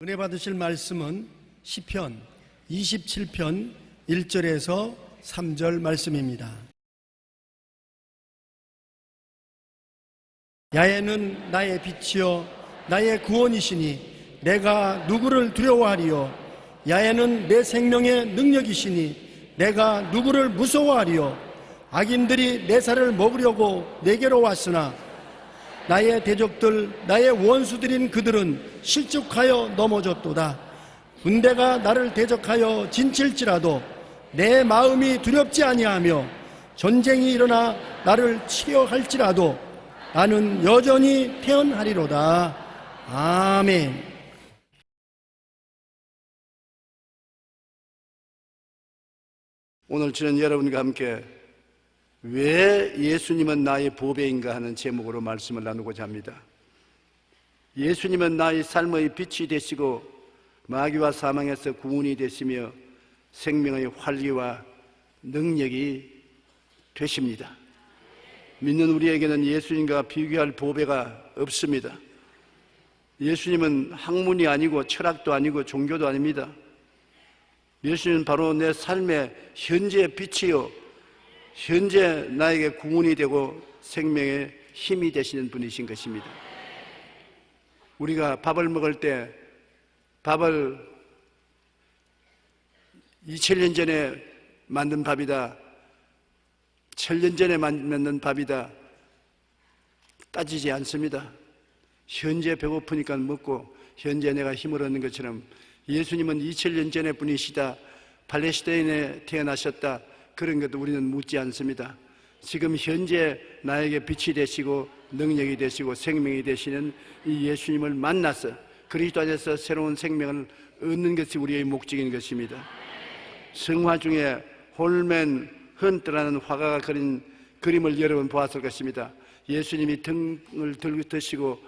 은혜 받으실 말씀은 시편 27편 1절에서 3절 말씀입니다. 야훼는 나의 빛이요 나의 구원이시니 내가 누구를 두려워하리요. 야훼는 내 생명의 능력이시니 내가 누구를 무서워하리요. 악인들이 내 살을 먹으려고 내게로 왔으나 나의 대적들 나의 원수들인 그들은 실족하여 넘어졌도다. 군대가 나를 대적하여 진칠지라도 내 마음이 두렵지 아니하며 전쟁이 일어나 나를 치려 할지라도 나는 여전히 태어나리로다. 아멘. 오늘 저는 여러분과 함께 왜 예수님은 나의 보배인가 하는 제목으로 말씀을 나누고자 합니다. 예수님은 나의 삶의 빛이 되시고 마귀와 사망에서 구원이 되시며 생명의 활기와 능력이 되십니다. 믿는 우리에게는 예수님과 비교할 보배가 없습니다. 예수님은 학문이 아니고 철학도 아니고 종교도 아닙니다. 예수님은 바로 내 삶의 현재 빛이요 현재 나에게 구원이 되고 생명의 힘이 되시는 분이신 것입니다. 우리가 밥을 먹을 때 밥을 2000년 전에 만든 밥이다, 1000년 전에 만든 밥이다 따지지 않습니다. 현재 배고프니까 먹고 현재 내가 힘을 얻는 것처럼 예수님은 2000년 전의 분이시다, 팔레스타인에 태어나셨다, 그런 것도 우리는 묻지 않습니다. 지금 현재 나에게 빛이 되시고 능력이 되시고 생명이 되시는 이 예수님을 만나서 그리스도 안에서 새로운 생명을 얻는 것이 우리의 목적인 것입니다. 성화 중에 홀맨 헌트라는 화가가 그린 그림을 여러분 보았을 것입니다. 예수님이 등을 들고 드시고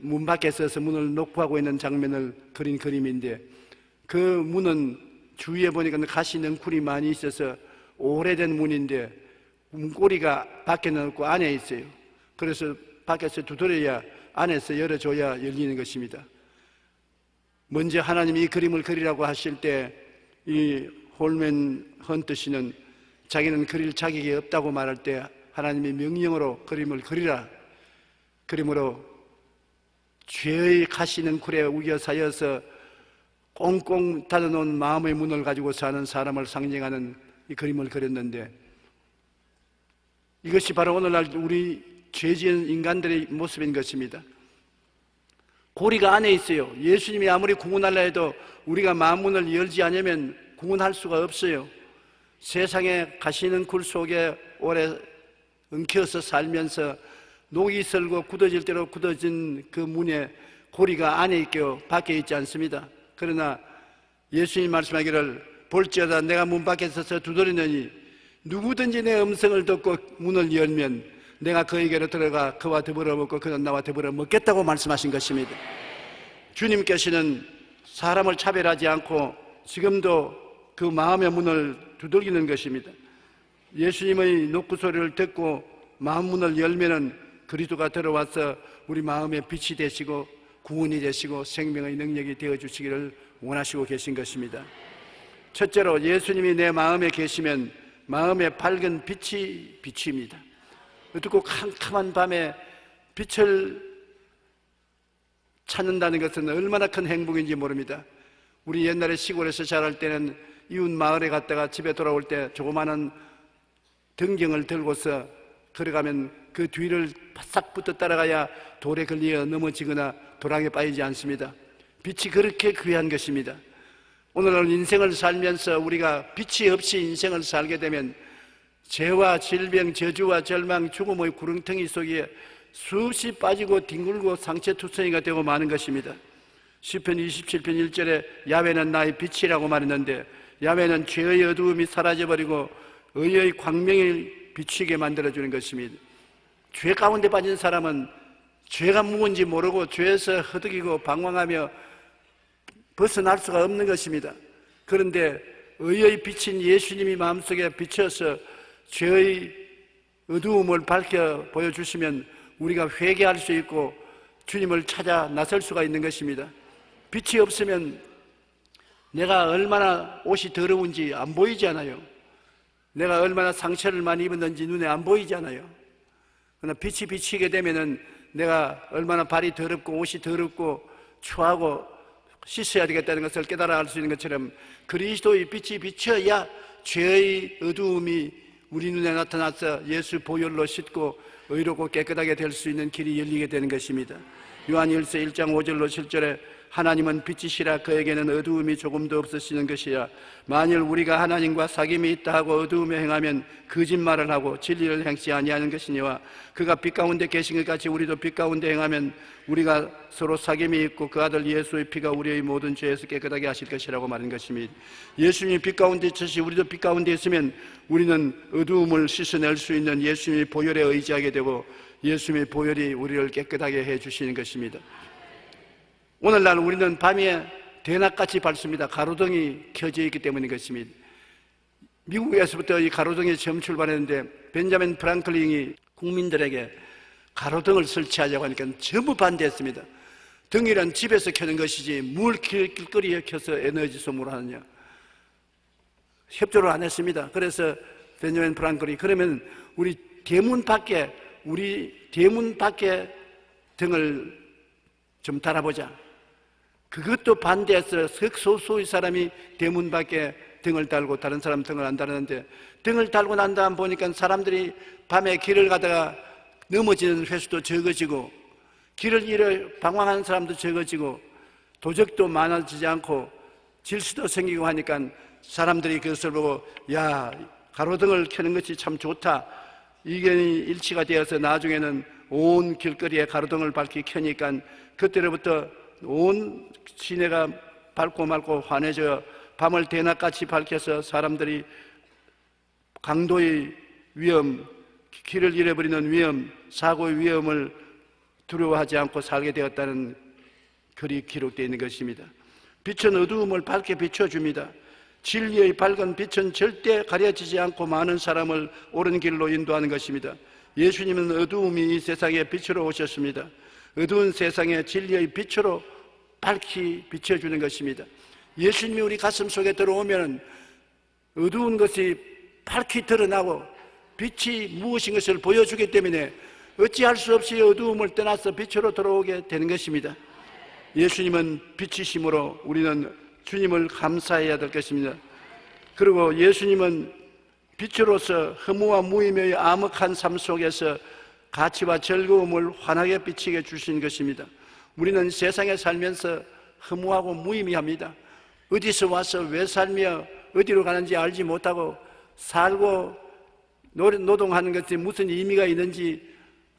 문 밖에 서서 문을 녹화하고 있는 장면을 그린 그림인데, 그 문은 주위에 보니까 가시 넝쿨이 많이 있어서 오래된 문인데 문고리가 밖에는 없고 안에 있어요. 그래서 밖에서 두드려야 안에서 열어줘야 열리는 것입니다. 먼저 하나님이 이 그림을 그리라고 하실 때 이 홀맨 헌트 씨는 자기는 그릴 자격이 없다고 말할 때 하나님이 명령으로 그림을 그리라, 그림으로 죄의 가시 넝쿨에 우겨 쌓여서 꽁꽁 닫아놓은 마음의 문을 가지고 사는 사람을 상징하는 이 그림을 그렸는데, 이것이 바로 오늘날 우리 죄지은 인간들의 모습인 것입니다. 고리가 안에 있어요. 예수님이 아무리 구원하려 해도 우리가 마음 문을 열지 않으면 구원할 수가 없어요. 세상의 가시넝쿨 속에 오래 엉켜서 살면서 녹이 슬고 굳어질 대로 굳어진 그 문에 고리가 안에 있고 밖에 있지 않습니다. 그러나 예수님 말씀하기를 볼지어다 내가 문 밖에 서서 두드리느니 누구든지 내 음성을 듣고 문을 열면 내가 그에게로 들어가 그와 더불어 먹고 그는 나와 더불어 먹겠다고 말씀하신 것입니다. 주님께서는 사람을 차별하지 않고 지금도 그 마음의 문을 두들기는 것입니다. 예수님의 노크 소리를 듣고 마음 문을 열면은 그리스도가 들어와서 우리 마음의 빛이 되시고 구원이 되시고 생명의 능력이 되어주시기를 원하시고 계신 것입니다. 첫째로 예수님이 내 마음에 계시면 마음의 밝은 빛이 비칩니다. 어둡고 캄캄한 밤에 빛을 찾는다는 것은 얼마나 큰 행복인지 모릅니다. 우리 옛날에 시골에서 자랄 때는 이웃 마을에 갔다가 집에 돌아올 때 조그마한 등경을 들고서 걸어가면 그 뒤를 바싹 붙어 따라가야 돌에 걸려 넘어지거나 도랑에 빠지지 않습니다. 빛이 그렇게 귀한 것입니다. 오늘날 인생을 살면서 우리가 빛이 없이 인생을 살게 되면 죄와 질병, 저주와 절망, 죽음의 구렁텅이 속에 수없이 빠지고 뒹굴고 상처투성이가 되고 마는 것입니다. 시편 27편 1절에 야훼는 나의 빛이라고 말했는데, 야훼는 죄의 어두움이 사라져버리고 의의 광명을 비추게 만들어주는 것입니다. 죄 가운데 빠진 사람은 죄가 무엇인지 모르고 죄에서 허덕이고 방황하며 벗어날 수가 없는 것입니다. 그런데 의의 빛인 예수님이 마음속에 비춰서 죄의 어두움을 밝혀 보여주시면 우리가 회개할 수 있고 주님을 찾아 나설 수가 있는 것입니다. 빛이 없으면 내가 얼마나 옷이 더러운지 안 보이지 않아요. 내가 얼마나 상처를 많이 입었는지 눈에 안 보이지 않아요. 그러나 빛이 비치게 되면은 내가 얼마나 발이 더럽고 옷이 더럽고 추하고 씻어야 되겠다는 것을 깨달아 알 수 있는 것처럼 그리스도의 빛이 비쳐야 죄의 어두움이 우리 눈에 나타나서 예수 보혈로 씻고 의롭고 깨끗하게 될 수 있는 길이 열리게 되는 것입니다. 요한일서 1장 5절로 7절에 하나님은 빛이시라 그에게는 어두움이 조금도 없으시는 것이라. 만일 우리가 하나님과 사귐이 있다 하고 어두움에 행하면 거짓말을 하고 진리를 행치 아니하는 것이니와 그가 빛 가운데 계신 것 같이 우리도 빛 가운데 행하면 우리가 서로 사귐이 있고 그 아들 예수의 피가 우리의 모든 죄에서 깨끗하게 하실 것이라고 말한 것입니다. 예수님이 빛 가운데 있으시 우리도 빛 가운데 있으면 우리는 어두움을 씻어낼 수 있는 예수님의 보혈에 의지하게 되고 예수님의 보혈이 우리를 깨끗하게 해주시는 것입니다. 오늘날 우리는 밤에 대낮같이 밝습니다. 가로등이 켜져 있기 때문인 것입니다. 미국에서부터 이 가로등이 처음 출발했는데 벤자민 프랑클린이 국민들에게 가로등을 설치하자고 하니까 전부 반대했습니다. 등이란 집에서 켜는 것이지 뭘 길거리에 켜서 에너지 소모를 하느냐. 협조를 안 했습니다. 그래서 벤자민 프랑클이 그러면 우리 대문 밖에 등을 좀 달아보자. 그것도 반대해서 극소수의 사람이 대문 밖에 등을 달고 다른 사람 등을 안 달았는데 등을 달고 난 다음 보니까 사람들이 밤에 길을 가다가 넘어지는 횟수도 적어지고 길을 잃어 방황하는 사람도 적어지고 도적도 많아지지 않고 질서도 생기고 하니까 사람들이 그것을 보고 야 가로등을 켜는 것이 참 좋다. 의견이 일치가 되어서 나중에는 온 길거리에 가로등을 밝히 켜니까 그때로부터 온 시내가 밝고 맑고 환해져 밤을 대낮같이 밝혀서 사람들이 강도의 위험, 길을 잃어버리는 위험, 사고의 위험을 두려워하지 않고 살게 되었다는 글이 기록되어 있는 것입니다. 빛은 어두움을 밝게 비춰줍니다. 진리의 밝은 빛은 절대 가려지지 않고 많은 사람을 옳은 길로 인도하는 것입니다. 예수님은 어두움이 이 세상에 빛으로 오셨습니다. 어두운 세상에 진리의 빛으로 밝히 비춰주는 것입니다. 예수님이 우리 가슴 속에 들어오면 어두운 것이 밝히 드러나고 빛이 무엇인 것을 보여주기 때문에 어찌할 수 없이 어두움을 떠나서 빛으로 들어오게 되는 것입니다. 예수님은 빛이심으로 우리는 주님을 감사해야 될 것입니다. 그리고 예수님은 빛으로서 허무와 무의미의 암흑한 삶 속에서 가치와 즐거움을 환하게 비치게 주신 것입니다. 우리는 세상에 살면서 허무하고 무의미합니다. 어디서 와서 왜 살며 어디로 가는지 알지 못하고 살고 노동하는 것이 무슨 의미가 있는지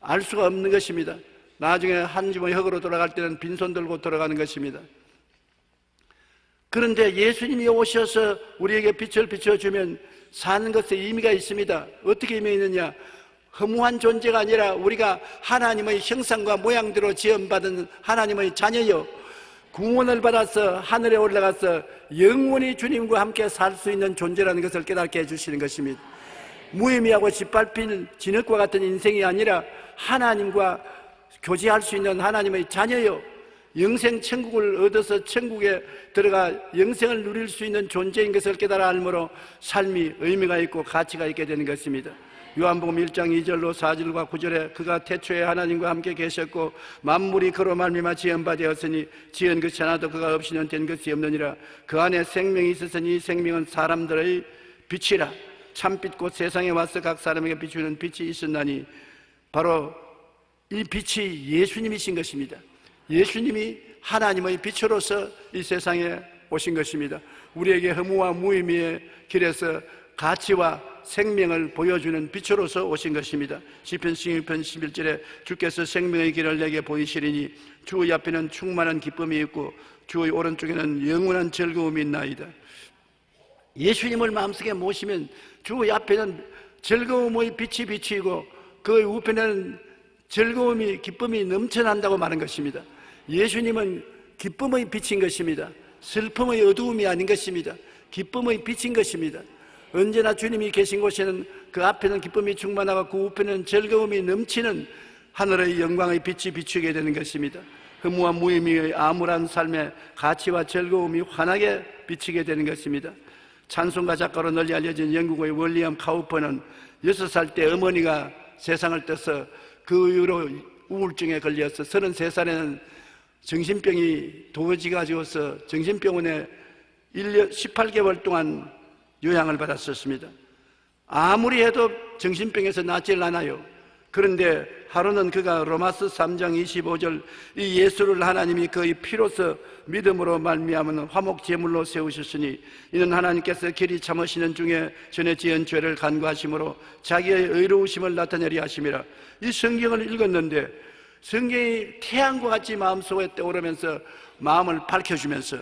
알 수가 없는 것입니다. 나중에 한 주머니 흙으로 돌아갈 때는 빈손 들고 돌아가는 것입니다. 그런데 예수님이 오셔서 우리에게 빛을 비춰주면 사는 것에 의미가 있습니다. 어떻게 의미가 있느냐? 허무한 존재가 아니라 우리가 하나님의 형상과 모양대로 지음받은 하나님의 자녀요, 구원을 받아서 하늘에 올라가서 영원히 주님과 함께 살 수 있는 존재라는 것을 깨닫게 해주시는 것입니다. 무의미하고 짓밟힌 진흙과 같은 인생이 아니라 하나님과 교제할 수 있는 하나님의 자녀요, 영생 천국을 얻어서 천국에 들어가 영생을 누릴 수 있는 존재인 것을 깨달아 알므로 삶이 의미가 있고 가치가 있게 되는 것입니다. 요한복음 1장 2절로 4절과 9절에 그가 태초에 하나님과 함께 계셨고 만물이 그로 말미암아 지은 바 되었으니 지은 것이 하나도 그가 없이는 된 것이 없느니라. 그 안에 생명이 있었으니 이 생명은 사람들의 빛이라. 참빛 곧 세상에 와서 각 사람에게 비추는 빛이 있었나니 바로 이 빛이 예수님이신 것입니다. 예수님이 하나님의 빛으로서 이 세상에 오신 것입니다. 우리에게 허무와 무의미의 길에서 가치와 생명을 보여주는 빛으로서 오신 것입니다. 시편 16편 11절에 주께서 생명의 길을 내게 보이시리니 주의 앞에는 충만한 기쁨이 있고 주의 오른쪽에는 영원한 즐거움이 있나이다. 예수님을 마음속에 모시면 주의 앞에는 즐거움의 빛이 비치고 그 우편에는 즐거움이 기쁨이 넘쳐난다고 말한 것입니다. 예수님은 기쁨의 빛인 것입니다. 슬픔의 어두움이 아닌 것입니다. 기쁨의 빛인 것입니다. 언제나 주님이 계신 곳에는 그 앞에는 기쁨이 충만하고 그 우편에는 즐거움이 넘치는 하늘의 영광의 빛이 비추게 되는 것입니다. 허무와 무의미의 암울한 삶의 가치와 즐거움이 환하게 비치게 되는 것입니다. 찬송가 작가로 널리 알려진 영국의 윌리엄 카우퍼는 6살 때 어머니가 세상을 떠서 그 이후로 우울증에 걸려서 33살에는 정신병이 도지가지고서 정신병원에 18개월 동안 요양을 받았었습니다. 아무리 해도 정신병에서 낫질 않아요. 그런데 하루는 그가 로마서 3장 25절 이 예수를 하나님이 그의 피로서 믿음으로 말미암은 화목 제물로 세우셨으니 이는 하나님께서 길이 참으시는 중에 전에 지은 죄를 간구하심으로 자기의 의로우심을 나타내려 하심이라. 이 성경을 읽었는데 성경이 태양과 같이 마음속에 떠오르면서 마음을 밝혀주면서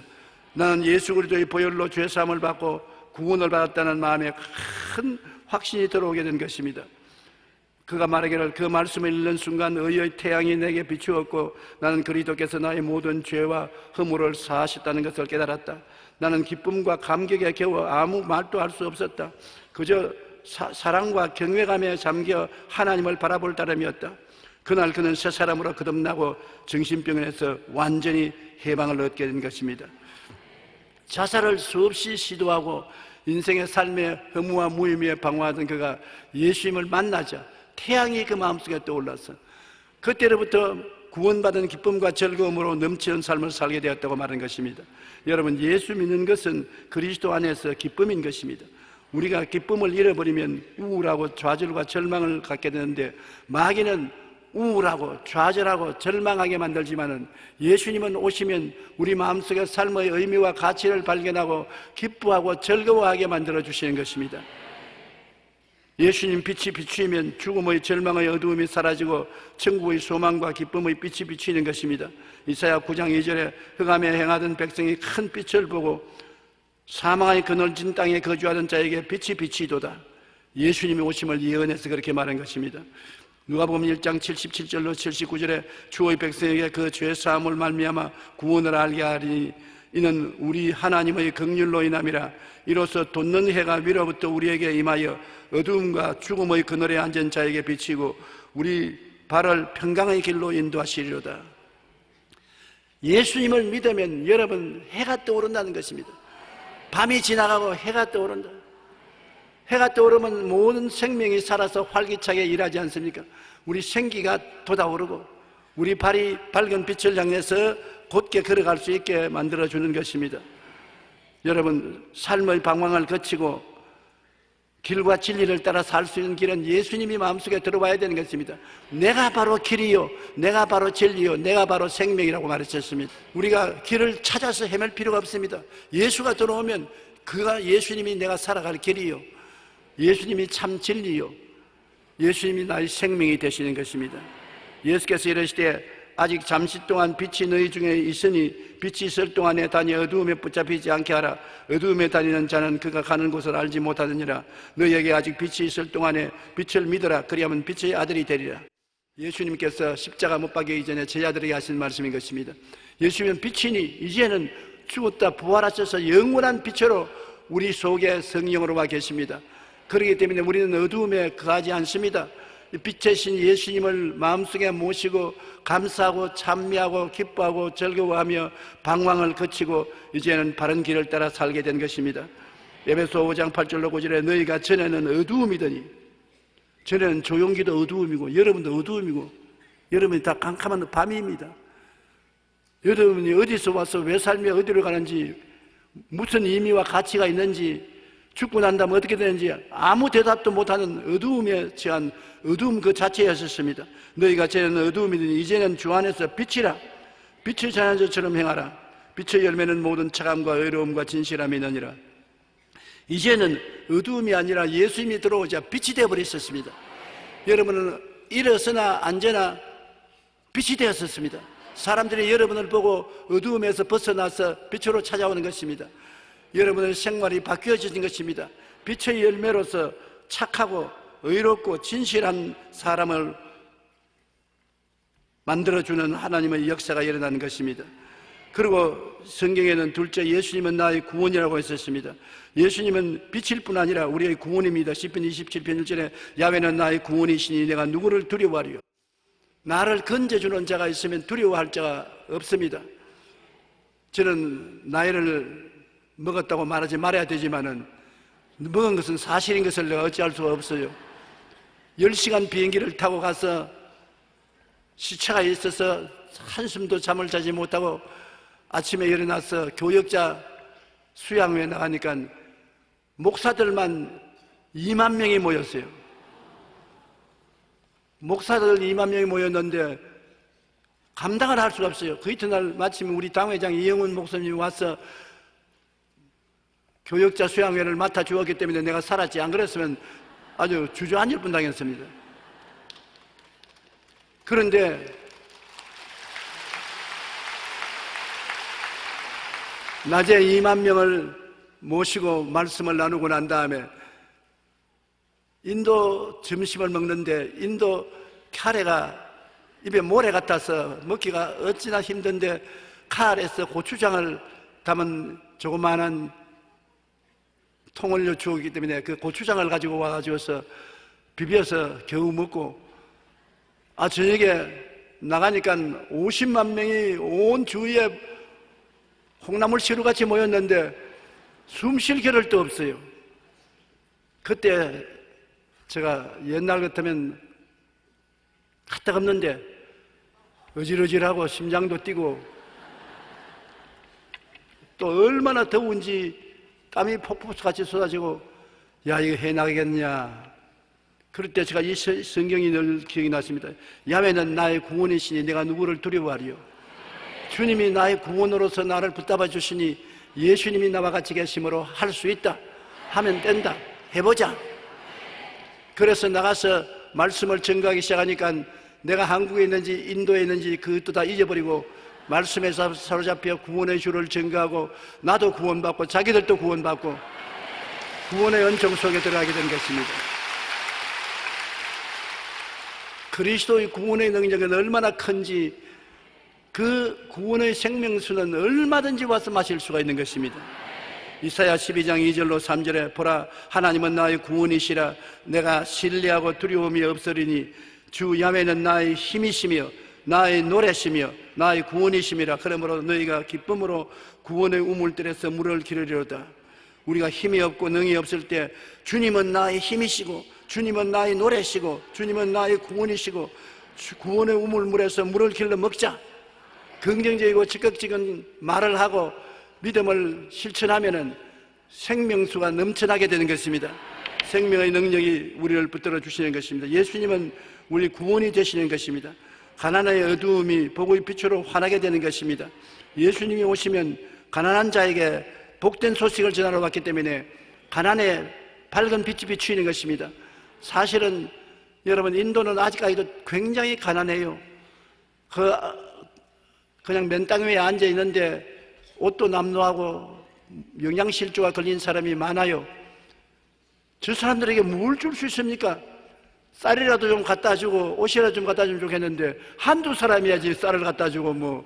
나는 예수 그리스도의 보혈로 죄사함을 받고 구원을 받았다는 마음에 큰 확신이 들어오게 된 것입니다. 그가 말하기를 그 말씀을 읽는 순간 의의 태양이 내게 비추었고 나는 그리스도께서 나의 모든 죄와 허물을 사하셨다는 것을 깨달았다. 나는 기쁨과 감격에 겨워 아무 말도 할 수 없었다. 그저 사랑과 경외감에 잠겨 하나님을 바라볼 따름이었다. 그날 그는 새 사람으로 거듭나고 정신병원에서 완전히 해방을 얻게 된 것입니다. 자살을 수없이 시도하고 인생의 삶의 허무와 무의미에 방황하던 그가 예수님을 만나자 태양이 그 마음속에 떠올라서 그때로부터 구원받은 기쁨과 즐거움으로 넘치는 삶을 살게 되었다고 말하는 것입니다. 여러분, 예수 믿는 것은 그리스도 안에서 기쁨인 것입니다. 우리가 기쁨을 잃어버리면 우울하고 좌절과 절망을 갖게 되는데 마귀는 우울하고 좌절하고 절망하게 만들지만은 예수님은 오시면 우리 마음속에 삶의 의미와 가치를 발견하고 기뻐하고 즐거워하게 만들어 주시는 것입니다. 예수님 빛이 비추이면 죽음의 절망의 어두움이 사라지고 천국의 소망과 기쁨의 빛이 비추이는 것입니다. 이사야 9장 2절에 흑암에 행하던 백성이 큰 빛을 보고 사망의 그늘진 땅에 거주하던 자에게 빛이 비치도다. 예수님이 오심을 예언해서 그렇게 말한 것입니다. 누가복음 1장 77절로 79절에 주의 백성에게 그 죄사함을 말미암아 구원을 알게 하리니 이는 우리 하나님의 긍휼로 인함이라. 이로써 돋는 해가 위로부터 우리에게 임하여 어두움과 죽음의 그늘에 앉은 자에게 비치고 우리 발을 평강의 길로 인도하시리로다. 예수님을 믿으면 여러분 해가 떠오른다는 것입니다. 밤이 지나가고 해가 떠오른다. 해가 떠오르면 모든 생명이 살아서 활기차게 일하지 않습니까? 우리 생기가 돋아오르고 우리 발이 밝은 빛을 향해서 곧게 걸어갈 수 있게 만들어주는 것입니다. 여러분, 삶의 방황을 거치고 길과 진리를 따라 살 수 있는 길은 예수님이 마음속에 들어와야 되는 것입니다. 내가 바로 길이요, 내가 바로 진리요, 내가 바로 생명이라고 말했었습니다. 우리가 길을 찾아서 헤맬 필요가 없습니다. 예수가 들어오면 그가 예수님이 내가 살아갈 길이요, 예수님이 참 진리요, 예수님이 나의 생명이 되시는 것입니다. 예수께서 이르시되 아직 잠시 동안 빛이 너희 중에 있으니 빛이 있을 동안에 다니 어두움에 붙잡히지 않게 하라. 어두움에 다니는 자는 그가 가는 곳을 알지 못하느니라. 너희에게 아직 빛이 있을 동안에 빛을 믿어라. 그리하면 빛의 아들이 되리라. 예수님께서 십자가 못 박히기 전에 제자들에게 하신 말씀인 것입니다. 예수님은 빛이니 이제는 죽었다 부활하셔서 영원한 빛으로 우리 속에 성령으로 와 계십니다. 그렇기 때문에 우리는 어두움에 거하지 않습니다. 빛의 신 예수님을 마음속에 모시고 감사하고 찬미하고 기뻐하고 즐거워하며 방황을 거치고 이제는 바른 길을 따라 살게 된 것입니다. 에베소 5장 8절로 9절에 너희가 전에는 어두움이더니, 전에는 조용기도 어두움이고 여러분도 어두움이고 여러분이 다 캄캄한 밤입니다. 여러분이 어디서 와서 왜 살며 어디로 가는지, 무슨 의미와 가치가 있는지, 죽고 난 다음에 어떻게 되는지 아무 대답도 못하는 어두움에 처한 어두움 그 자체였었습니다. 너희가 전에는 어두움이더니 이제는 주 안에서 빛이라. 빛을 전하는 자처럼 행하라. 빛의 열매는 모든 차감과 의로움과 진실함이 있느니라. 이제는 어두움이 아니라 예수님이 들어오자 빛이 되어버렸었습니다. 여러분은 일어서나 앉아나 빛이 되었었습니다. 사람들이 여러분을 보고 어두움에서 벗어나서 빛으로 찾아오는 것입니다. 여러분의 생활이 바뀌어지는 것입니다. 빛의 열매로서 착하고 의롭고 진실한 사람을 만들어주는 하나님의 역사가 일어나는 것입니다. 그리고 성경에는 둘째 예수님은 나의 구원이라고 했었습니다. 예수님은 빛일 뿐 아니라 우리의 구원입니다. 시편 27편 1절에 야훼는 나의 구원이시니 내가 누구를 두려워하리요. 나를 건져주는 자가 있으면 두려워할 자가 없습니다. 저는 나이를 먹었다고 말하지 말아야 되지만은 먹은 것은 사실인 것을 내가 어찌할 수가 없어요. 10시간 비행기를 타고 가서 시차가 있어서 한숨도 잠을 자지 못하고 아침에 일어나서 교역자 수양회에 나가니까 목사들만 2만 명이 모였어요. 목사들 2만 명이 모였는데 감당을 할 수가 없어요. 그 이튿날 마침 우리 당회장 이영훈 목사님이 와서 교역자 수양회를 맡아 주었기 때문에 내가 살았지, 안 그랬으면 아주 주저앉을 뻔당했습니다. 그런데 낮에 2만 명을 모시고 말씀을 나누고 난 다음에 인도 점심을 먹는데 인도 카레가 입에 모래 같아서 먹기가 어찌나 힘든데 칼에서 고추장을 담은 조그마한 통을 주었기 때문에 그 고추장을 가지고 와가지고서 비벼서 겨우 먹고, 저녁에 나가니까 50만 명이 온 주위에 콩나물 시루같이 모였는데 숨 쉴 겨를도 없어요. 그때 제가 옛날 같으면 까딱없는데 어질어질하고 심장도 뛰고 또 얼마나 더운지 땀이 폭포수같이 쏟아지고, 야, 이거 해나가겠냐. 그럴 때 제가 이 성경이 늘 기억이 났습니다. 야훼는 나의 구원이시니 내가 누구를 두려워하리요. 주님이 나의 구원으로서 나를 붙잡아 주시니 예수님이 나와 같이 계심으로 할 수 있다, 하면 된다, 해보자. 그래서 나가서 말씀을 전가하기 시작하니까 내가 한국에 있는지 인도에 있는지 그것도 다 잊어버리고 말씀에 사로잡혀 구원의 주를 전가하고 나도 구원받고 자기들도 구원받고 구원의 은총 속에 들어가게 된 것입니다. 그리스도의 구원의 능력은 얼마나 큰지, 그 구원의 생명수는 얼마든지 와서 마실 수가 있는 것입니다. 이사야 12장 2절로 3절에 보라, 하나님은 나의 구원이시라. 내가 신뢰하고 두려움이 없으리니 주 야훼는 나의 힘이시며 나의 노래시며 나의 구원이심이라. 그러므로 너희가 기쁨으로 구원의 우물들에서 물을 기르리로다. 우리가 힘이 없고 능이 없을 때 주님은 나의 힘이시고 주님은 나의 노래시고 주님은 나의 구원이시고 구원의 우물물에서 물을 길러 먹자. 긍정적이고 적극적인 말을 하고 믿음을 실천하면은 생명수가 넘쳐나게 되는 것입니다. 생명의 능력이 우리를 붙들어 주시는 것입니다. 예수님은 우리 구원이 되시는 것입니다. 가난의 어두움이 복의 빛으로 환하게 되는 것입니다. 예수님이 오시면 가난한 자에게 복된 소식을 전하러 왔기 때문에 가난에 밝은 빛이 비추이는 것입니다. 사실은 여러분, 인도는 아직까지도 굉장히 가난해요. 그냥 맨땅 위에 앉아 있는데 옷도 남루하고 영양실조가 걸린 사람이 많아요. 저 사람들에게 뭘 줄 수 있습니까? 쌀이라도 좀 갖다 주고 옷이라도 좀 갖다 주면 좋겠는데 한두 사람이야지 쌀을 갖다 주고 뭐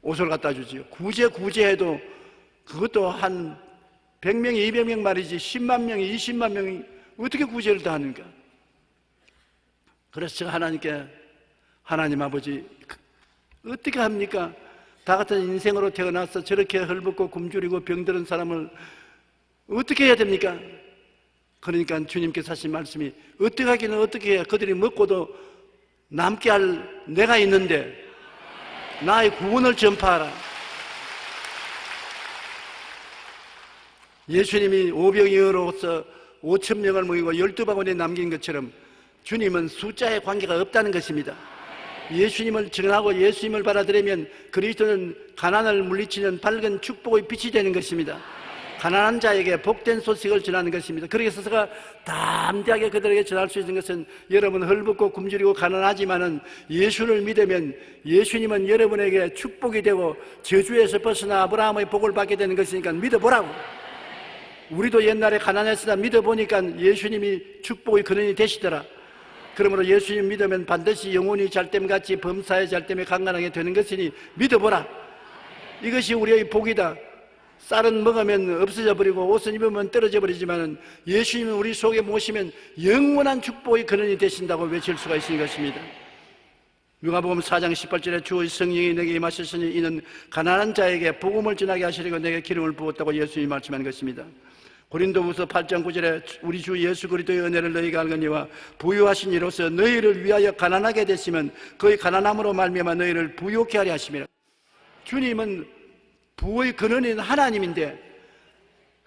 옷을 갖다 주지요. 구제해도 그것도 한 100명, 200명 말이지 10만 명, 20만 명이 어떻게 구제를 다 하는가? 그래서 제가 하나님께, 하나님 아버지 어떻게 합니까? 다 같은 인생으로 태어나서 저렇게 헐벗고 굶주리고 병들은 사람을 어떻게 해야 됩니까? 그러니까 주님께서 하신 말씀이, 어떻게 하기는 어떻게 해. 그들이 먹고도 남게 할 내가 있는데 나의 구원을 전파하라. 예수님이 오병이어로서 5천 명을 먹이고 12바구니에 남긴 것처럼 주님은 숫자에 관계가 없다는 것입니다. 예수님을 전하고 예수님을 받아들이면 그리스도는 가난을 물리치는 밝은 축복의 빛이 되는 것입니다. 가난한 자에게 복된 소식을 전하는 것입니다. 그래서 제가 담대하게 그들에게 전할 수 있는 것은, 여러분 헐벗고 굶주리고 가난하지만은 예수를 믿으면 예수님은 여러분에게 축복이 되고 저주에서 벗어나 아브라함의 복을 받게 되는 것이니까 믿어보라고. 우리도 옛날에 가난했으나 믿어보니까 예수님이 축복의 근원이 되시더라. 그러므로 예수님 믿으면 반드시 영혼이 잘됨같이 범사의 잘됨에 강건하게 되는 것이니 믿어보라. 이것이 우리의 복이다. 쌀은 먹으면 없어져 버리고 옷은 입으면 떨어져 버리지만 예수님은 우리 속에 모시면 영원한 축복의 근원이 되신다고 외칠 수가 있는 것입니다. 누가복음 4장 18절에 주의 성령이 내게 임하셨으니 이는 가난한 자에게 복음을 전하게 하시려고 내게 기름을 부었다고 예수님이 말씀한 것입니다. 고린도후서 8장 9절에 우리 주 예수 그리스도의 은혜를 너희가 알거니와 부유하신 이로써 너희를 위하여 가난하게 됐으면 그의 가난함으로 말미암아 너희를 부유케 하려 하심이라. 주님은 부의 근원인 하나님인데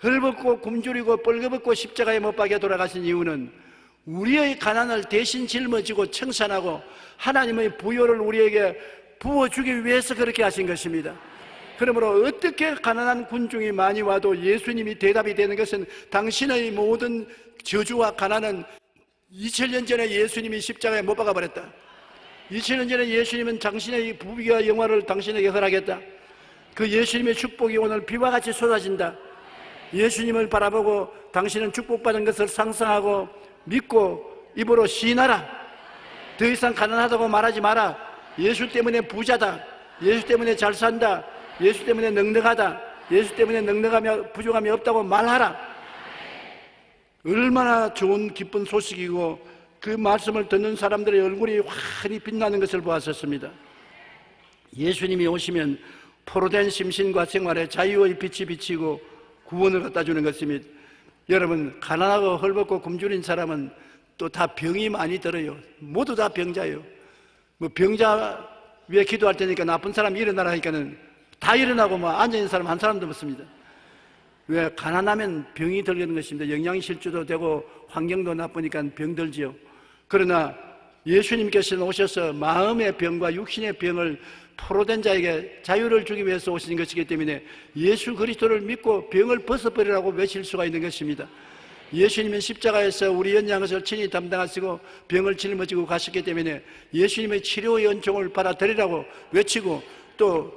헐벗고 굶주리고 뻘거벗고 십자가에 못 박혀 돌아가신 이유는 우리의 가난을 대신 짊어지고 청산하고 하나님의 부요를 우리에게 부어주기 위해서 그렇게 하신 것입니다. 그러므로 어떻게 가난한 군중이 많이 와도 예수님이 대답이 되는 것은 당신의 모든 저주와 가난은 2000년 전에 예수님이 십자가에 못 박아버렸다. 2000년 전에 예수님은 당신의 부귀와 영화를 당신에게 허락했다. 그 예수님의 축복이 오늘 비와 같이 쏟아진다. 예수님을 바라보고 당신은 축복받은 것을 상상하고 믿고 입으로 시인하라. 더 이상 가난하다고 말하지 마라. 예수 때문에 부자다. 예수 때문에 잘 산다. 예수 때문에 넉넉하다. 예수 때문에 넉넉하며 부족함이 없다고 말하라. 얼마나 좋은 기쁜 소식이고 그 말씀을 듣는 사람들의 얼굴이 환히 빛나는 것을 보았었습니다. 예수님이 오시면 포로된 심신과 생활에 자유의 빛이 비치고 구원을 갖다 주는 것입니다. 여러분, 가난하고 헐벗고 굶주린 사람은 또 다 병이 많이 들어요. 모두 다 병자예요. 뭐 병자 위에 기도할 테니까 나쁜 사람이 일어나라 하니까는 다 일어나고 뭐 앉아있는 사람 한 사람도 없습니다. 왜? 가난하면 병이 들는 것입니다. 영양실조도 되고 환경도 나쁘니까 병들지요. 그러나 예수님께서는 오셔서 마음의 병과 육신의 병을 포로된 자에게 자유를 주기 위해서 오신 것이기 때문에 예수 그리스도를 믿고 병을 벗어버리라고 외칠 수가 있는 것입니다. 예수님은 십자가에서 우리 연약한 것을 친히 담당하시고 병을 짊어지고 가셨기 때문에 예수님의 치료의 은총을 받아들이라고 외치고 또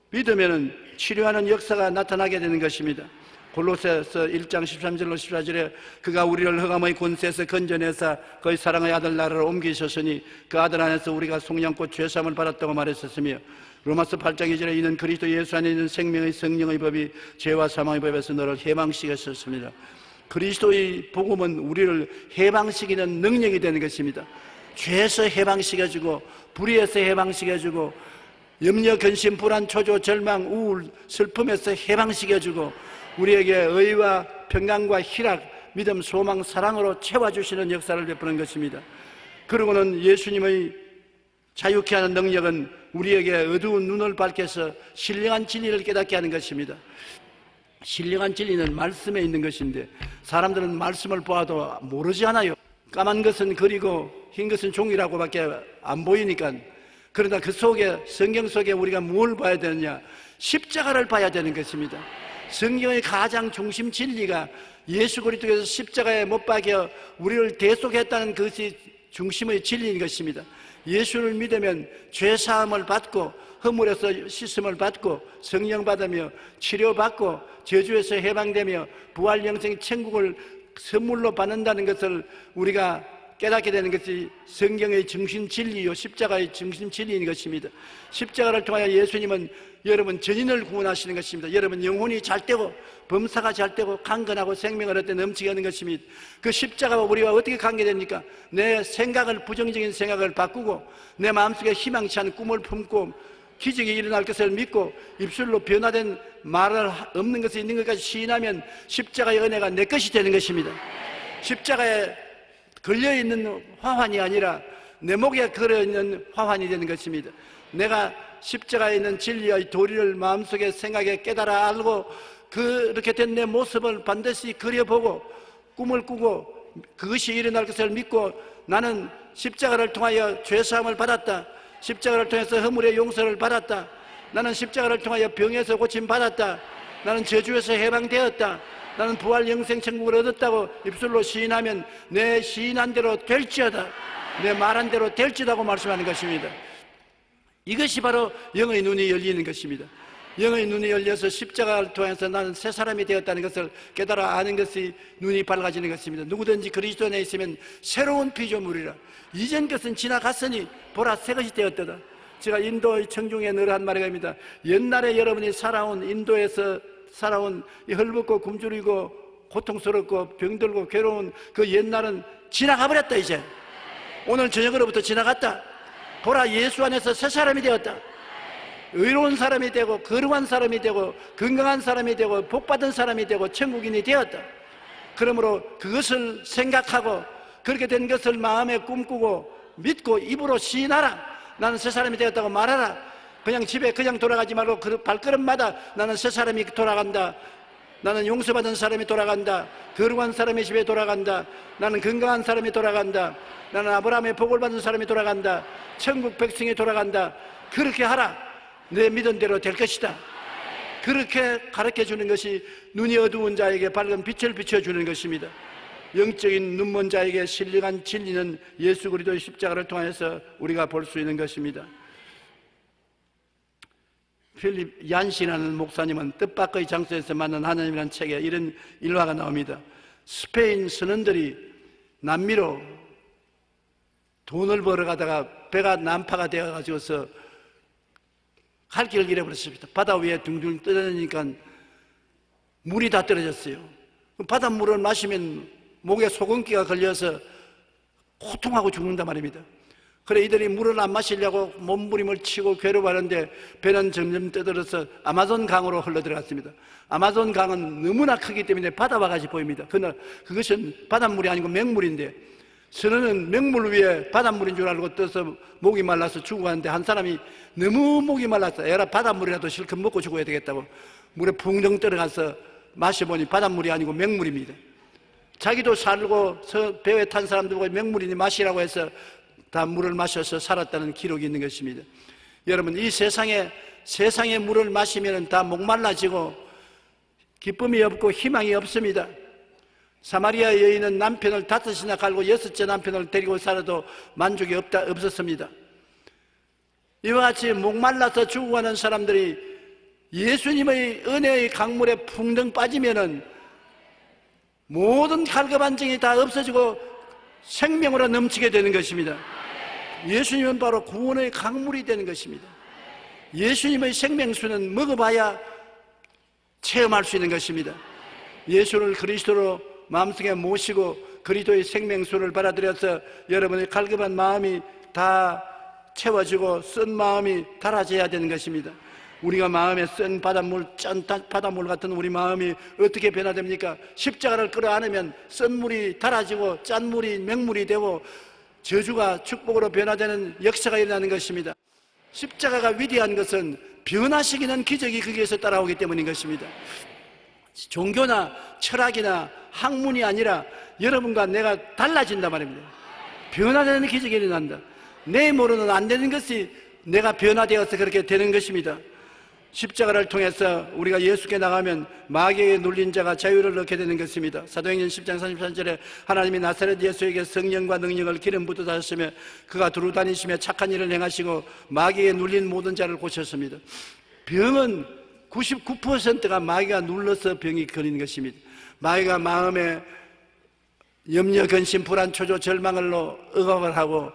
믿으면 치료하는 역사가 나타나게 되는 것입니다. 골로새서 1장 13절로 14절에 그가 우리를 흑암의 권세에서 건져내사 그의 사랑의 아들 나라로 옮기셨으니 그 아들 안에서 우리가 속량고 죄사함을 받았다고 말했었으며 로마서 8장 2절에 이는 그리스도 예수 안에 있는 생명의 성령의 법이 죄와 사망의 법에서 너를 해방시켰었습니다. 그리스도의 복음은 우리를 해방시키는 능력이 되는 것입니다. 죄에서 해방시켜주고 불의에서 해방시켜주고 염려, 근심, 불안, 초조, 절망, 우울, 슬픔에서 해방시켜주고 우리에게 의와 평강과 희락, 믿음, 소망, 사랑으로 채워주시는 역사를 베푸는 것입니다. 그러고는 예수님의 자유케 하는 능력은 우리에게 어두운 눈을 밝혀서 신령한 진리를 깨닫게 하는 것입니다. 신령한 진리는 말씀에 있는 것인데 사람들은 말씀을 보아도 모르지 않아요. 까만 것은 그리고 흰 것은 종이라고 밖에 안 보이니까. 그러나 그 속에 성경 속에 우리가 뭘 봐야 되느냐? 십자가를 봐야 되는 것입니다. 성경의 가장 중심 진리가 예수 그리스도께서 십자가에 못 박여 우리를 대속했다는 것이 중심의 진리인 것입니다. 예수를 믿으면 죄사함을 받고 허물에서 씻음을 받고 성령 받으며 치료받고 저주에서 해방되며 부활 영생 천국을 선물로 받는다는 것을 우리가 깨닫게 되는 것이 성경의 중심 진리요 십자가의 중심 진리인 것입니다. 십자가를 통하여 예수님은 여러분 전인을 구원하시는 것입니다. 여러분 영혼이 잘 되고 범사가 잘 되고 강건하고 생명을 얻되 넘치게 하는 것입니다. 그 십자가가 우리와 어떻게 관계됩니까? 내 생각을 부정적인 생각을 바꾸고 내 마음속에 희망치 않은 꿈을 품고 기적이 일어날 것을 믿고 입술로 변화된 말을 없는 것이 있는 것까지 시인하면 십자가의 은혜가 내 것이 되는 것입니다. 십자가에 걸려있는 화환이 아니라 내 목에 걸어있는 화환이 되는 것입니다. 내가 십자가에 있는 진리의 도리를 마음속에 생각에 깨달아 알고 그렇게 된 내 모습을 반드시 그려보고 꿈을 꾸고 그것이 일어날 것을 믿고 나는 십자가를 통하여 죄사함을 받았다. 십자가를 통해서 허물의 용서를 받았다. 나는 십자가를 통하여 병에서 고침받았다. 나는 저주에서 해방되었다. 나는 부활 영생 천국을 얻었다고 입술로 시인하면 내 시인한 대로 될지어다. 내 말한 대로 될지다고 말씀하는 것입니다. 이것이 바로 영의 눈이 열리는 것입니다. 영의 눈이 열려서 십자가를 통해서 나는 새 사람이 되었다는 것을 깨달아 아는 것이 눈이 밝아지는 것입니다. 누구든지 그리스도 안에 있으면 새로운 피조물이라. 이전 것은 지나갔으니 보라 새 것이 되었도다. 제가 인도의 청중에 늘 한 말이 입니다. 옛날에 여러분이 살아온 인도에서 살아온 이 헐벗고 굶주리고 고통스럽고 병들고 괴로운 그 옛날은 지나가 버렸다. 이제 오늘 저녁으로부터 지나갔다. 보라, 예수 안에서 새 사람이 되었다. 의로운 사람이 되고 거룩한 사람이 되고 건강한 사람이 되고 복받은 사람이 되고 천국인이 되었다. 그러므로 그것을 생각하고 그렇게 된 것을 마음에 꿈꾸고 믿고 입으로 시인하라. 나는 새 사람이 되었다고 말하라. 그냥 집에 그냥 돌아가지 말고 그 발걸음마다 나는 새 사람이 돌아간다. 나는 용서받은 사람이 돌아간다. 거룩한 사람의 집에 돌아간다. 나는 건강한 사람이 돌아간다. 나는 아브라함의 복을 받은 사람이 돌아간다. 천국 백성이 돌아간다. 그렇게 하라. 내 믿은 대로 될 것이다. 그렇게 가르쳐 주는 것이 눈이 어두운 자에게 밝은 빛을 비춰주는 것입니다. 영적인 눈먼 자에게 신령한 진리는 예수 그리스도의 십자가를 통해서 우리가 볼 수 있는 것입니다. 필립 얀시라는 목사님은 뜻밖의 장소에서 만난 하나님이라는 책에 이런 일화가 나옵니다. 스페인 선원들이 남미로 돈을 벌어 가다가 배가 난파가 되어가지고서 갈 길을 잃어버렸습니다. 바다 위에 둥둥 떠다니니까 물이 다 떨어졌어요. 바닷물을 마시면 목에 소금기가 걸려서 고통하고 죽는단 말입니다. 그래 이들이 물을 안 마시려고 몸부림을 치고 괴로워하는데 배는 점점 떠들어서 아마존 강으로 흘러들어갔습니다. 아마존 강은 너무나 크기 때문에 바다와 같이 보입니다. 그러나 그것은 바닷물이 아니고 맹물인데 선원은 맹물 위에 바닷물인 줄 알고 떠서 목이 말라서 죽어가는데 한 사람이 너무 목이 말라서 에라 바닷물이라도 실컷 먹고 죽어야 되겠다고 물에 붕덩 들어가서 마셔보니 바닷물이 아니고 맹물입니다. 자기도 살고 배에 탄 사람들 보고 맹물이니 마시라고 해서 다 물을 마셔서 살았다는 기록이 있는 것입니다. 여러분, 이 세상의 물을 마시면 다 목말라지고 기쁨이 없고 희망이 없습니다. 사마리아 여인은 남편을 5이나 갈고 6째 남편을 데리고 살아도 만족이 없었습니다. 이와 같이 목말라서 죽어가는 사람들이 예수님의 은혜의 강물에 풍덩 빠지면은 모든 갈급한증이 다 없어지고 생명으로 넘치게 되는 것입니다. 예수님은 바로 구원의 강물이 되는 것입니다. 예수님의 생명수는 먹어봐야 체험할 수 있는 것입니다. 예수를 그리스도로 마음속에 모시고 그리스도의 생명수를 받아들여서 여러분의 갈급한 마음이 다 채워지고 쓴 마음이 달아져야 되는 것입니다. 우리가 마음에 쓴 바닷물, 짠 바닷물 같은 우리 마음이 어떻게 변화됩니까? 십자가를 끌어안으면 쓴 물이 달아지고 짠 물이 맹물이 되고 저주가 축복으로 변화되는 역사가 일어나는 것입니다. 십자가가 위대한 것은 변화시키는 기적이 거기에서 따라오기 때문인 것입니다. 종교나 철학이나 학문이 아니라 여러분과 내가 달라진단 말입니다. 변화되는 기적이 일어난다. 내 힘으로는 안 되는 것이 내가 변화되어서 그렇게 되는 것입니다. 십자가를 통해서 우리가 예수께 나가면 마귀에게 눌린 자가 자유를 얻게 되는 것입니다. 사도행전 10장 33절에 하나님이 나사렛 예수에게 성령과 능력을 기름 붓듯 하셨으며 그가 두루 다니시며 착한 일을 행하시고 마귀에 눌린 모든 자를 고쳤습니다. 병은 99%가 마귀가 눌러서 병이 걸리는 것입니다. 마귀가 마음에 염려, 근심, 불안, 초조, 절망을 억압을 하고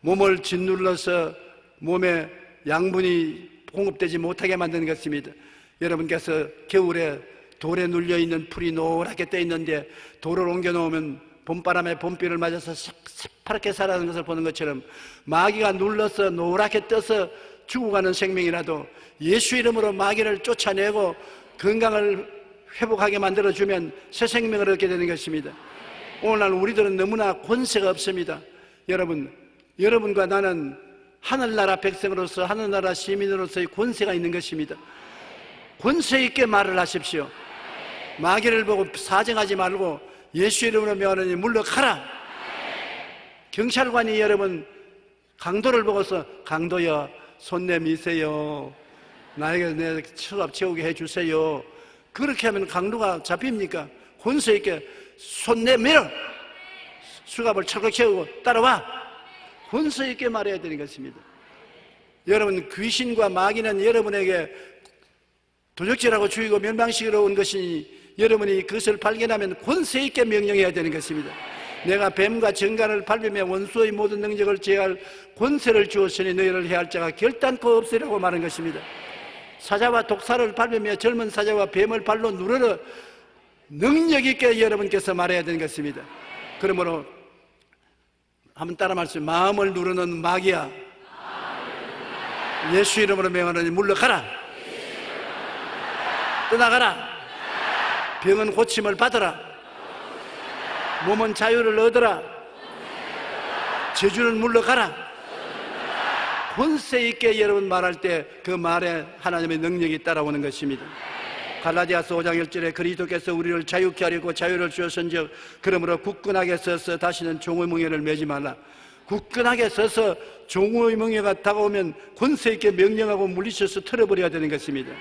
몸을 짓눌러서 몸에 양분이 공급되지 못하게 만드는 것입니다. 여러분께서 겨울에 돌에 눌려있는 풀이 노랗게 떠 있는데 돌을 옮겨놓으면 봄바람에 봄비를 맞아서 새파랗게 자라는 것을 보는 것처럼 마귀가 눌러서 노랗게 떠서 죽어가는 생명이라도 예수 이름으로 마귀를 쫓아내고 건강을 회복하게 만들어주면 새 생명을 얻게 되는 것입니다. 오늘날 우리들은 너무나 권세가 없습니다. 여러분과 나는 하늘나라 백성으로서 하늘나라 시민으로서의 권세가 있는 것입니다. 권세 있게 말을 하십시오. 마귀를 보고 사정하지 말고 예수 이름으로 명하노니 물러가라. 경찰관이 여러분 강도를 보고서 강도여 손 내미세요. 나에게 내 처갑 채우게 해주세요. 그렇게 하면 강도가 잡힙니까? 권세 있게 손 내밀어. 수갑을 철컥 채우고 따라와. 권세 있게 말해야 되는 것입니다. 여러분, 귀신과 마귀는 여러분에게 도적질하고 죽이고 멸망시키러 온 것이니 여러분이 그것을 발견하면 권세 있게 명령해야 되는 것입니다. 내가 뱀과 정갈을 밟으며 원수의 모든 능력을 제할 권세를 주었으니 너희를 해할 자가 결단코 없으리라고 말한 것입니다. 사자와 독사를 밟으며 젊은 사자와 뱀을 발로 누르러 능력 있게 여러분께서 말해야 되는 것입니다. 그러므로 한번 따라 말씀. 마음을 누르는 마귀야, 예수 이름으로 명하노니 물러가라. 떠나가라. 병은 고침을 받으라. 몸은 자유를 얻으라. 저주는 물러가라. 권세 있게 여러분 말할 때 그 말에 하나님의 능력이 따라오는 것입니다. 갈라디아서 5장 1절에 그리스도께서 우리를 자유케 하려고 자유를 주었은즉 그러므로 굳건하게 서서 다시는 종의 멍에를 매지 말라. 굳건하게 서서 종의 멍에가 다가오면 권세 있게 명령하고 물리쳐서 틀어버려야 되는 것입니다.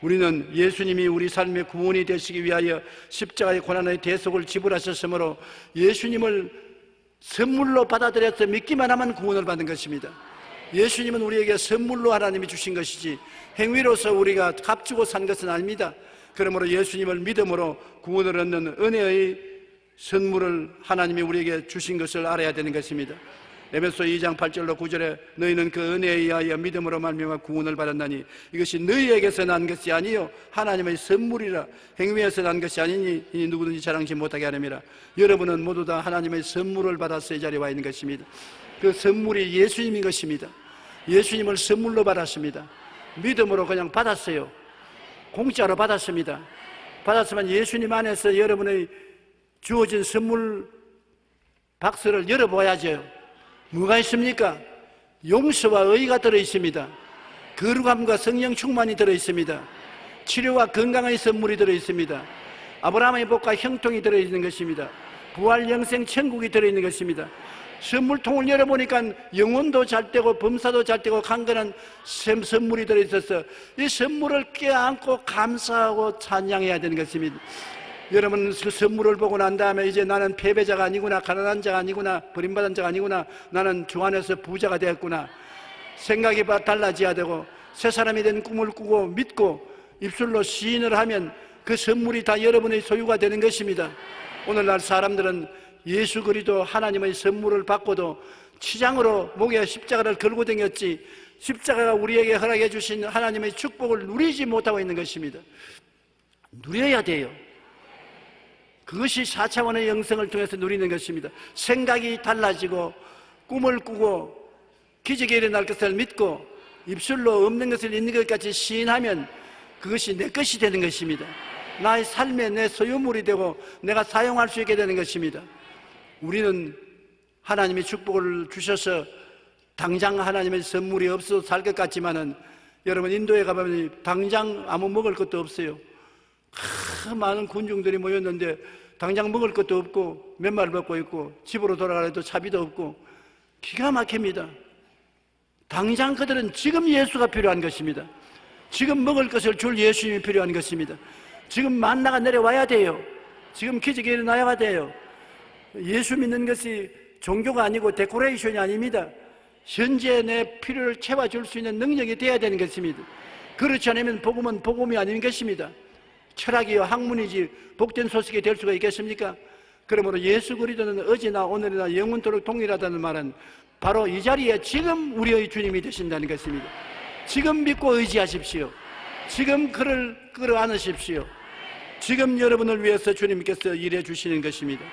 우리는 예수님이 우리 삶의 구원이 되시기 위하여 십자가의 고난의 대속을 지불하셨으므로 예수님을 선물로 받아들여서 믿기만 하면 구원을 받는 것입니다. 예수님은 우리에게 선물로 하나님이 주신 것이지 행위로서 우리가 값주고 산 것은 아닙니다. 그러므로 예수님을 믿음으로 구원을 얻는 은혜의 선물을 하나님이 우리에게 주신 것을 알아야 되는 것입니다. 에베소 2장 8절로 9절에 너희는 그 은혜에 의하여 믿음으로 말미암아 구원을 받았나니 이것이 너희에게서 난 것이 아니요 하나님의 선물이라. 행위에서 난 것이 아니니 이니 누구든지 자랑치 못하게 하느니라. 여러분은 모두 다 하나님의 선물을 받아서 이 자리에 와 있는 것입니다. 그 선물이 예수님인 것입니다. 예수님을 선물로 받았습니다. 믿음으로 그냥 받았어요. 공짜로 받았습니다. 받았으면 예수님 안에서 여러분의 주어진 선물 박스를 열어봐야죠. 뭐가 있습니까? 용서와 의가 들어있습니다. 거룩함과 성령 충만이 들어있습니다. 치료와 건강의 선물이 들어있습니다. 아브라함의 복과 형통이 들어있는 것입니다. 부활 영생 천국이 들어있는 것입니다. 선물통을 열어보니까 영혼도 잘 되고 범사도 잘 되고 강건한 선물이 들어있어서 이 선물을 껴안고 감사하고 찬양해야 되는 것입니다. 여러분 그 선물을 보고 난 다음에 이제 나는 패배자가 아니구나, 가난한 자가 아니구나, 버림받은 자가 아니구나, 나는 주 안에서 부자가 되었구나, 생각이 달라져야 되고 새 사람이 된 꿈을 꾸고 믿고 입술로 시인을 하면 그 선물이 다 여러분의 소유가 되는 것입니다. 오늘날 사람들은 예수 그리스도 하나님의 선물을 받고도 치장으로 목에 십자가를 걸고 다녔지 십자가가 우리에게 허락해 주신 하나님의 축복을 누리지 못하고 있는 것입니다. 누려야 돼요. 그것이 4차원의 영성을 통해서 누리는 것입니다. 생각이 달라지고 꿈을 꾸고 기적이 일어날 것을 믿고 입술로 없는 것을 있는 것 같이 시인하면 그것이 내 것이 되는 것입니다. 나의 삶에 내 소유물이 되고 내가 사용할 수 있게 되는 것입니다. 우리는 하나님의 축복을 주셔서 당장 하나님의 선물이 없어도 살 것 같지만은 여러분 인도에 가보면 당장 아무 먹을 것도 없어요. 많은 군중들이 모였는데 당장 먹을 것도 없고 맨발 벗고 있고 집으로 돌아가려도 차비도 없고 기가 막힙니다. 당장 그들은 지금 예수가 필요한 것입니다. 지금 먹을 것을 줄 예수님이 필요한 것입니다. 지금 만나가 내려와야 돼요. 지금 기적이 일어나야 돼요. 예수 믿는 것이 종교가 아니고 데코레이션이 아닙니다. 현재 내 필요를 채워줄 수 있는 능력이 되어야 되는 것입니다. 그렇지 않으면 복음은 복음이 아닌 것입니다. 철학이요 학문이지 복된 소식이 될 수가 있겠습니까? 그러므로 예수 그리스도는 어제나 오늘이나 영원토록 동일하다는 말은 바로 이 자리에 지금 우리의 주님이 되신다는 것입니다. 지금 믿고 의지하십시오. 지금 그를 끌어안으십시오. 지금 여러분을 위해서 주님께서 일해 주시는 것입니다.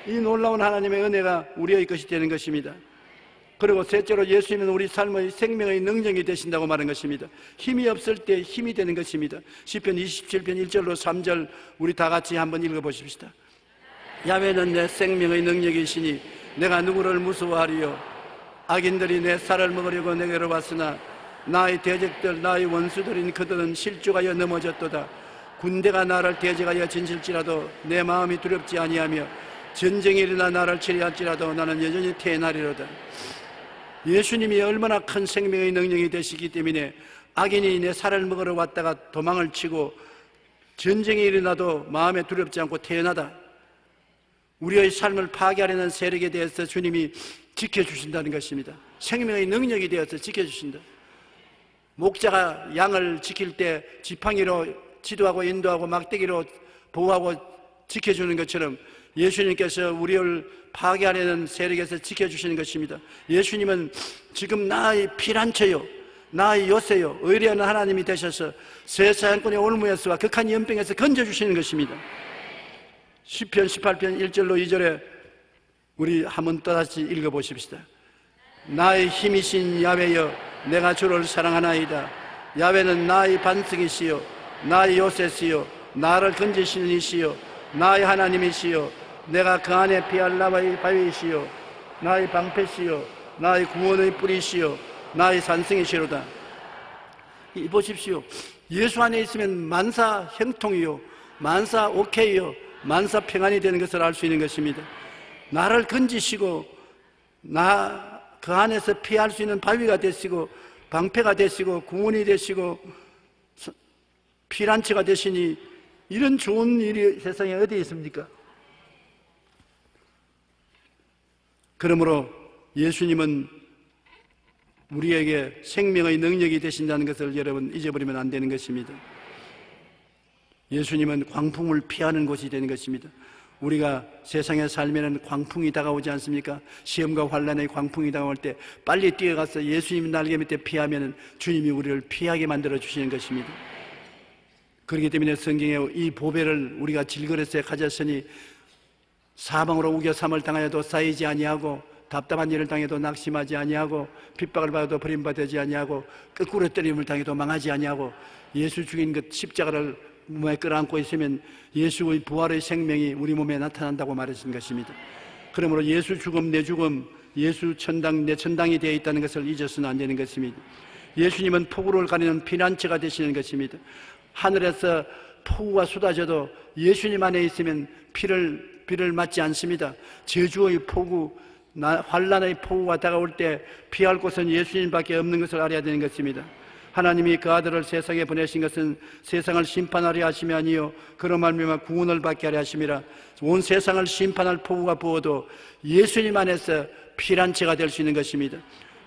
이 놀라운 하나님의 은혜가 우리의 것이 되는 것입니다. 그리고 셋째로 예수님은 우리 삶의 생명의 능력이 되신다고 말한 것입니다. 힘이 없을 때 힘이 되는 것입니다. 시편 27편 1절로 3절 우리 다 같이 한번 읽어보십시다. 야훼는 내 생명의 능력이시니 내가 누구를 무서워하리요. 악인들이 내 살을 먹으려고 내게로 왔으나 나의 대적들 나의 원수들인 그들은 실족하여 넘어졌도다. 군대가 나를 대적하여 진실지라도 내 마음이 두렵지 아니하며 전쟁이 일어나 나를 치리할지라도 나는 여전히 태어나리로다. 예수님이 얼마나 큰 생명의 능력이 되시기 때문에 악인이 내 살을 먹으러 왔다가 도망을 치고 전쟁이 일어나도 마음에 두렵지 않고 태어나다. 우리의 삶을 파괴하려는 세력에 대해서 주님이 지켜주신다는 것입니다. 생명의 능력이 되어서 지켜주신다. 목자가 양을 지킬 때 지팡이로 지도하고 인도하고 막대기로 보호하고 지켜주는 것처럼 예수님께서 우리를 파괴하려는 세력에서 지켜주시는 것입니다. 예수님은 지금 나의 피난처요, 나의 요새요, 의리하는 하나님이 되셔서 세사건의 올무에서와 극한 연병에서 건져주시는 것입니다. 시편 18편 1절로 2절에 우리 한번 또다시 읽어보십시다. 나의 힘이신 야훼여, 내가 주를 사랑하나이다. 야훼는 나의 반석이시요, 나의 요새시요, 나를 건지시는 이시요, 나의 하나님이시요, 내가 그 안에 피할 나의 바위이시요, 나의 방패시요, 나의 구원의 뿌리시요, 나의 산성이시로다. 이 보십시오. 예수 안에 있으면 만사 형통이요, 만사 오케이요, 만사 평안이 되는 것을 알 수 있는 것입니다. 나를 건지시고 나 그 안에서 피할 수 있는 바위가 되시고 방패가 되시고 구원이 되시고 피난처가 되시니 이런 좋은 일이 세상에 어디에 있습니까? 그러므로 예수님은 우리에게 생명의 능력이 되신다는 것을 여러분 잊어버리면 안 되는 것입니다. 예수님은 광풍을 피하는 곳이 되는 것입니다. 우리가 세상에 살면은 광풍이 다가오지 않습니까? 시험과 환난의 광풍이 다가올 때 빨리 뛰어가서 예수님 날개 밑에 피하면은 주님이 우리를 피하게 만들어 주시는 것입니다. 그렇기 때문에 성경에 이 보배를 우리가 질그릇에 가졌으니 사방으로 우겨삼을 당하여도 쌓이지 아니하고 답답한 일을 당해도 낙심하지 아니하고 핍박을 받아도 버림받지 아니하고 거꾸로 때림을 당해도 망하지 아니하고 예수 죽인 그 십자가를 몸에 끌어안고 있으면 예수의 부활의 생명이 우리 몸에 나타난다고 말하신 것입니다. 그러므로 예수 죽음 내 죽음, 예수 천당 내 천당이 되어 있다는 것을 잊어서는 안 되는 것입니다. 예수님은 폭우를 가리는 피난처가 되시는 것입니다. 하늘에서 폭우가 쏟아져도 예수님 안에 있으면 비를 맞지 않습니다. 저주의 폭우, 환난의 폭우가 다가올 때 피할 곳은 예수님밖에 없는 것을 알아야 되는 것입니다. 하나님이 그 아들을 세상에 보내신 것은 세상을 심판하려 하심이 아니요 그로 말미암아 구원을 받게 하려 하심이라. 온 세상을 심판할 폭우가 부어도 예수님 안에서 피난처가 될 수 있는 것입니다.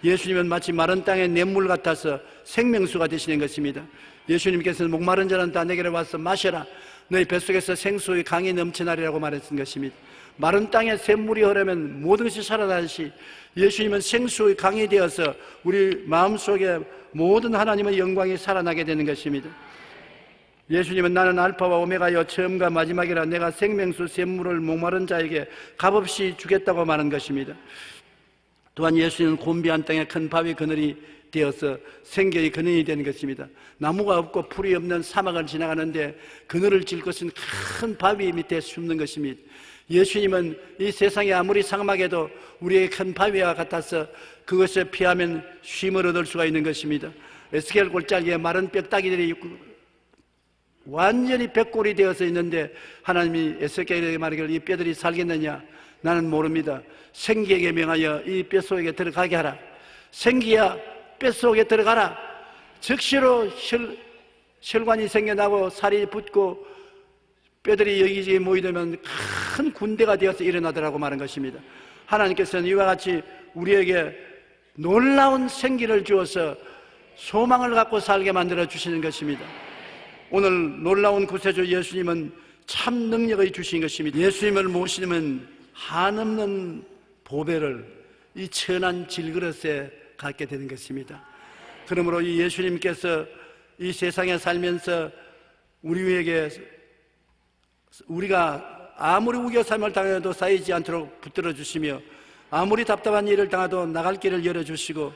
예수님은 마치 마른 땅의 냇물 같아서 생명수가 되시는 것입니다. 예수님께서는 목마른 자는 다 내게로 와서 마셔라. 너희 뱃속에서 생수의 강이 넘쳐나리라고 말했던 것입니다. 마른 땅에 샘물이 흐르면 모든 것이 살아나듯이 예수님은 생수의 강이 되어서 우리 마음속에 모든 하나님의 영광이 살아나게 되는 것입니다. 예수님은 나는 알파와 오메가여 처음과 마지막이라 내가 생명수 샘물을 목마른 자에게 값없이 주겠다고 말한 것입니다. 또한 예수님은 곤비한 땅에 큰 바위 그늘이 되어서 생계의 근원이 되는 것입니다. 나무가 없고 풀이 없는 사막을 지나가는데 그늘을 질 것은 큰 바위 밑에 숨는 것입니다. 예수님은 이 세상에 아무리 상막해도 우리의 큰 바위와 같아서 그것에 피하면 쉼을 얻을 수가 있는 것입니다. 에스겔 골짜기에 마른 뼈다귀들이 완전히 백골이 되어서 있는데 하나님이 에스겔에게 말하기를 이 뼈들이 살겠느냐? 나는 모릅니다. 생기에게 명하여 이 뼈속에 들어가게 하라. 생기야 뼈속에 들어가라. 즉시로 혈관이 생겨나고 살이 붙고 뼈들이 여기저기 모이되면 큰 군대가 되어서 일어나더라고 말한 것입니다. 하나님께서는 이와 같이 우리에게 놀라운 생기를 주어서 소망을 갖고 살게 만들어 주시는 것입니다. 오늘 놀라운 구세주 예수님은 참 능력의 주신 것입니다. 예수님을 모시면 한없는 보배를 이 천한 질그릇에 갖게 되는 것입니다. 그러므로 이 예수님께서 이 세상에 살면서 우리가 아무리 우겨삼을 당해도 쌓이지 않도록 붙들어 주시며 아무리 답답한 일을 당해도 나갈 길을 열어주시고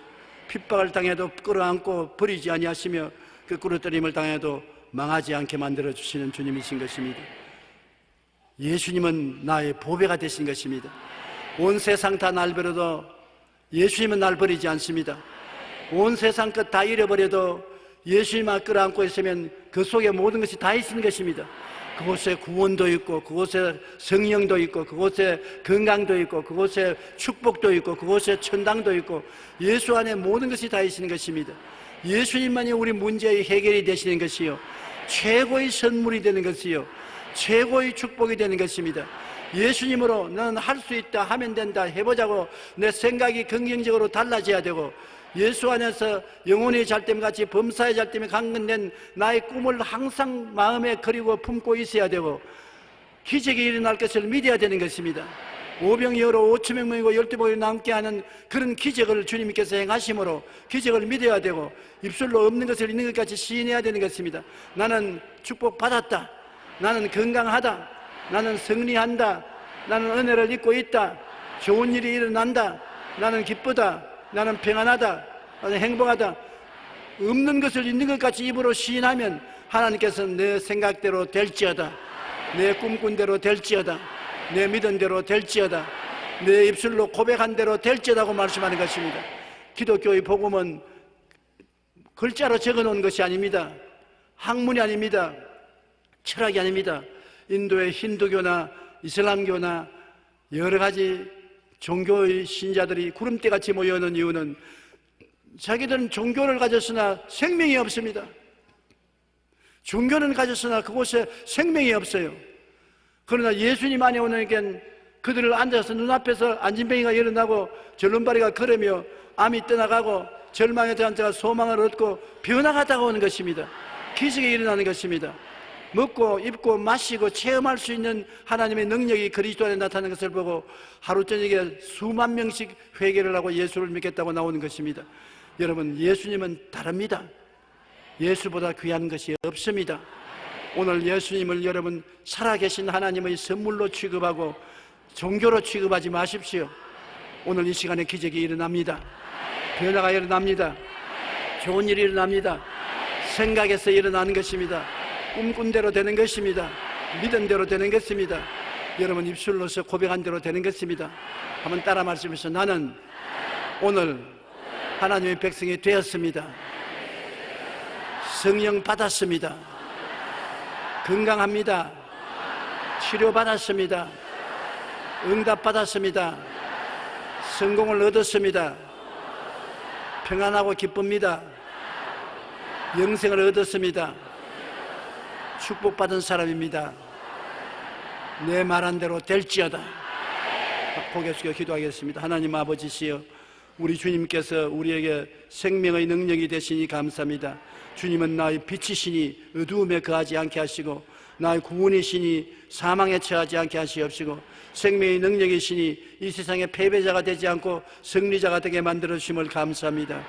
핍박을 당해도 끌어안고 버리지 아니하시며 거꾸로 때림을 당해도 망하지 않게 만들어 주시는 주님이신 것입니다. 예수님은 나의 보배가 되신 것입니다. 온 세상 다 날 버려도 예수님은 날 버리지 않습니다. 온 세상 것 다 잃어버려도 예수님만 끌어안고 있으면 그 속에 모든 것이 다 있는 것입니다. 그곳에 구원도 있고 그곳에 성령도 있고 그곳에 건강도 있고 그곳에 축복도 있고 그곳에 천당도 있고 예수 안에 모든 것이 다 있는 것입니다. 예수님만이 우리 문제의 해결이 되시는 것이요 최고의 선물이 되는 것이요 최고의 축복이 되는 것입니다. 예수님으로 너는 할 수 있다, 하면 된다, 해보자고 내 생각이 긍정적으로 달라져야 되고 예수 안에서 영혼의 잘됨같이 범사의 잘됨에 강건된 나의 꿈을 항상 마음에 그리고 품고 있어야 되고 기적이 일어날 것을 믿어야 되는 것입니다. 오병이어로 5,000명 모이고 12복이 남게 하는 그런 기적을 주님께서 행하심으로 기적을 믿어야 되고, 입술로 없는 것을 있는 것 같이 시인해야 되는 것입니다. 나는 축복받았다, 나는 건강하다, 나는 승리한다, 나는 은혜를 입고 있다, 좋은 일이 일어난다, 나는 기쁘다, 나는 평안하다, 나는 행복하다. 없는 것을 있는 것 같이 입으로 시인하면 하나님께서는 내 생각대로 될지어다, 내 꿈꾼 대로 될지어다, 내 믿은 대로 될지어다, 내 입술로 고백한 대로 될지어다고 말씀하는 것입니다. 기독교의 복음은 글자로 적어놓은 것이 아닙니다. 학문이 아닙니다. 철학이 아닙니다. 인도의 힌두교나 이슬람교나 여러 가지 종교의 신자들이 구름대같이 모여있는 이유는 자기들은 종교를 가졌으나 생명이 없습니다. 종교는 가졌으나 그곳에 생명이 없어요. 그러나 예수님 안에 오니까 그들을 앉아서 눈앞에서 안진뱅이가 일어나고 절름발이가 걸으며 암이 떠나가고 절망의 자가 소망을 얻고 변화가 다가오는 것입니다. 기적이 일어나는 것입니다. 먹고 입고 마시고 체험할 수 있는 하나님의 능력이 그리스도 안에 나타나는 것을 보고 하루 저녁에 수만 명씩 회개를 하고 예수를 믿겠다고 나오는 것입니다. 여러분, 예수님은 다릅니다. 예수보다 귀한 것이 없습니다. 오늘 예수님을 여러분 살아계신 하나님의 선물로 취급하고 종교로 취급하지 마십시오. 오늘 이 시간에 기적이 일어납니다. 변화가 일어납니다. 좋은 일이 일어납니다. 생각에서 일어나는 것입니다. 꿈꾼 대로 되는 것입니다. 믿은 대로 되는 것입니다. 여러분 입술로서 고백한 대로 되는 것입니다. 한번 따라 말씀하시죠. 나는 오늘 하나님의 백성이 되었습니다. 성령 받았습니다. 건강합니다. 치료받았습니다. 응답받았습니다. 성공을 얻었습니다. 평안하고 기쁩니다. 영생을 얻었습니다. 축복받은 사람입니다. 내 말한 대로 될지어다. 고개 숙여 기도하겠습니다. 하나님 아버지시여, 우리 주님께서 우리에게 생명의 능력이 되시니 감사합니다. 주님은 나의 빛이시니 어두움에 거하지 않게 하시고, 나의 구원이시니 사망에 처하지 않게 하시옵시고, 생명의 능력이시니 이 세상의 패배자가 되지 않고 승리자가 되게 만들어 주심을 감사합니다.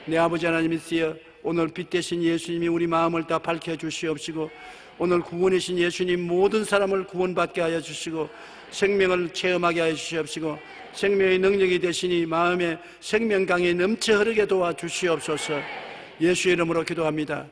내 아버지 하나님이시여, 오늘 빛 되신 예수님이 우리 마음을 다 밝혀 주시옵시고, 오늘 구원이신 예수님 모든 사람을 구원받게 하여 주시고 생명을 체험하게 하여 주시옵시고, 생명의 능력이 되시니 마음에 생명강이 넘쳐 흐르게 도와주시옵소서. 예수의 이름으로 기도합니다.